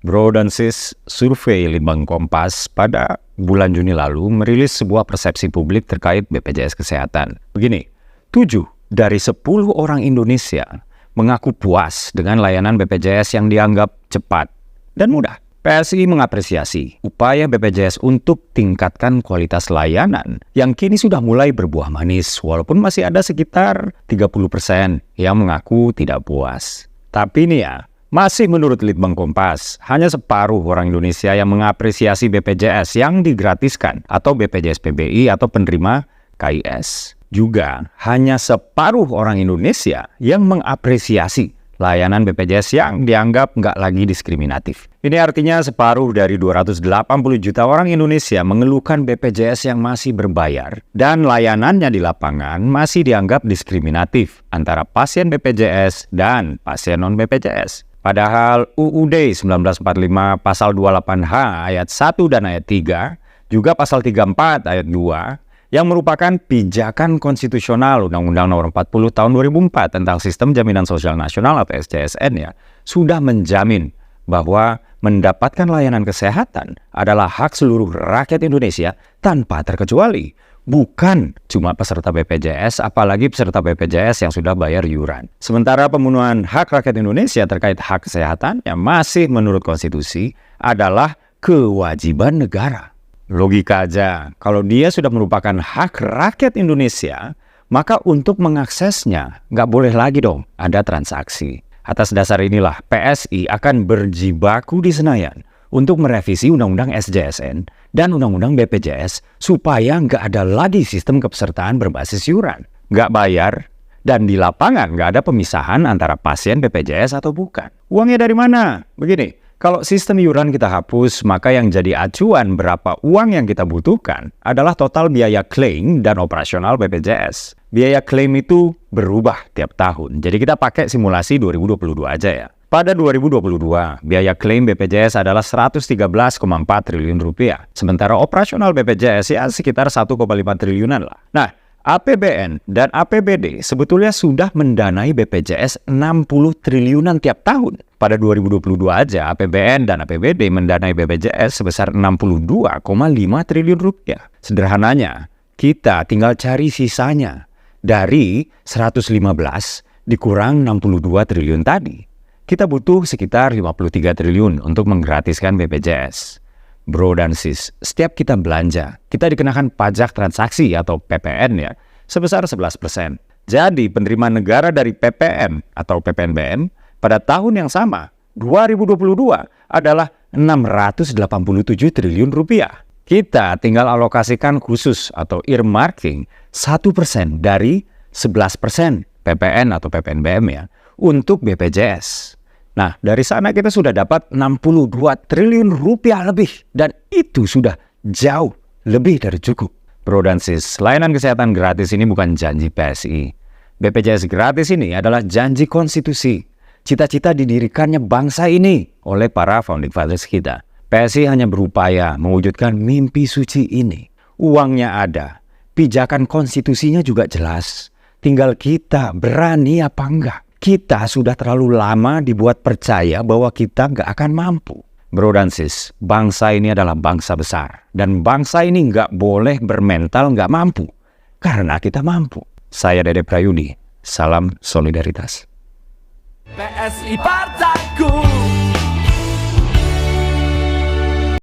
Bro dan sis, survei Litbang Kompas pada bulan Juni lalu merilis sebuah persepsi publik terkait BPJS Kesehatan. Begini, 7 dari 10 orang Indonesia mengaku puas dengan layanan BPJS yang dianggap cepat dan mudah. PSI mengapresiasi upaya BPJS untuk tingkatkan kualitas layanan yang kini sudah mulai berbuah manis, walaupun masih ada sekitar 30% yang mengaku tidak puas. Tapi nih ya, masih menurut Litbang Kompas, hanya separuh orang Indonesia yang mengapresiasi BPJS yang digratiskan atau BPJS PBI atau penerima KIS. Juga hanya separuh orang Indonesia yang mengapresiasi layanan BPJS yang dianggap nggak lagi diskriminatif. Ini artinya separuh dari 280 juta orang Indonesia mengeluhkan BPJS yang masih berbayar dan layanannya di lapangan masih dianggap diskriminatif antara pasien BPJS dan pasien non-BPJS. Padahal UUD 1945 pasal 28H ayat 1 dan ayat 3, juga pasal 34 ayat 2, yang merupakan pijakan konstitusional Undang-Undang Nomor 40 Tahun 2004 tentang Sistem Jaminan Sosial Nasional atau SJSN ya, sudah menjamin bahwa mendapatkan layanan kesehatan adalah hak seluruh rakyat Indonesia tanpa terkecuali. Bukan cuma peserta BPJS, apalagi peserta BPJS yang sudah bayar iuran. Sementara pemenuhan hak rakyat Indonesia terkait hak kesehatan yang masih menurut konstitusi adalah kewajiban negara. Logika aja, kalau dia sudah merupakan hak rakyat Indonesia, maka untuk mengaksesnya nggak boleh lagi dong ada transaksi. Atas dasar inilah PSI akan berjibaku di Senayan untuk merevisi Undang-Undang SJSN dan Undang-Undang BPJS supaya nggak ada lagi sistem kepesertaan berbasis iuran. Nggak bayar, dan di lapangan nggak ada pemisahan antara pasien BPJS atau bukan. Uangnya dari mana? Begini, kalau sistem iuran kita hapus, maka yang jadi acuan berapa uang yang kita butuhkan adalah total biaya klaim dan operasional BPJS. Biaya klaim itu berubah tiap tahun, jadi kita pakai simulasi 2022 aja ya. Pada 2022, biaya klaim BPJS adalah 113,4 triliun rupiah. Sementara operasional BPJS ya sekitar 1,5 triliunan lah. Nah, APBN dan APBD sebetulnya sudah mendanai BPJS 60 triliunan tiap tahun. Pada 2022 aja, APBN dan APBD mendanai BPJS sebesar 62,5 triliun rupiah. Sederhananya, kita tinggal cari sisanya dari 115 dikurang 62 triliun tadi. Kita butuh sekitar 53 triliun untuk menggratiskan BPJS. Bro dan sis, setiap kita belanja, kita dikenakan pajak transaksi atau PPN ya, sebesar 11%. Jadi penerimaan negara dari PPN atau PPNBM pada tahun yang sama, 2022, adalah 687 triliun rupiah. Kita tinggal alokasikan khusus atau earmarking 1% dari 11% PPN atau PPNBM ya, untuk BPJS. Nah, dari sana kita sudah dapat 62 triliun rupiah lebih. Dan itu sudah jauh lebih dari cukup. Bro dan sis, layanan kesehatan gratis ini bukan janji PSI. BPJS gratis ini adalah janji konstitusi. Cita-cita didirikannya bangsa ini oleh para founding fathers kita. PSI hanya berupaya mewujudkan mimpi suci ini. Uangnya ada, pijakan konstitusinya juga jelas. Tinggal kita berani apa enggak. Kita sudah terlalu lama dibuat percaya bahwa kita nggak akan mampu. Bro dan sis, bangsa ini adalah bangsa besar. Dan bangsa ini nggak boleh bermental nggak mampu. Karena kita mampu. Saya Dede Prayudi, salam solidaritas. PSI Partaku.